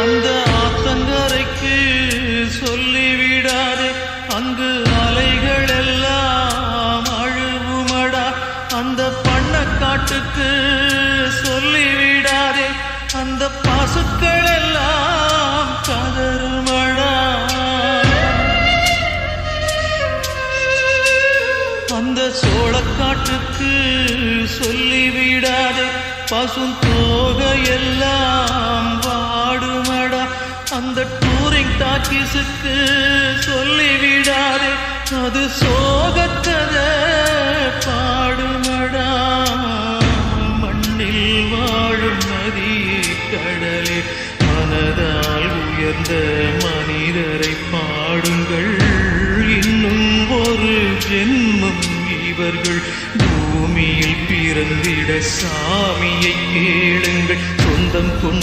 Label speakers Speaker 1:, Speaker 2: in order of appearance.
Speaker 1: அந்த ஆத்தங்கரைக்கு சொல்லிவிடாதே, அங்கு அலைகள் எல்லாம் அழுவுமடா. அந்த பண்ணக்காட்டுக்கு சொல்லிவிடாதே, அந்த பசுக்கள் எல்லாம் கதறுமடா. அந்த சோளக்காட்டுக்கு சொல்லிவிடாதே, பசும் தோகையெல்லாம் வாடுமடா. அந்த டூரிங் டாக்கீஸுக்கு சொல்லிவிடாதே, அது சோகக்கதை பாடுமடா. மண்ணில் வாழும் நதியே கடலே, மனதால் உயர்ந்த மனிதரை பாடுங்கள். இன்னும் ஒரு ஜென்மம் இவர்கள் பூமியில் பிறந்திட சாமியை கேளுங்கள். சொந்தம் கொண்டு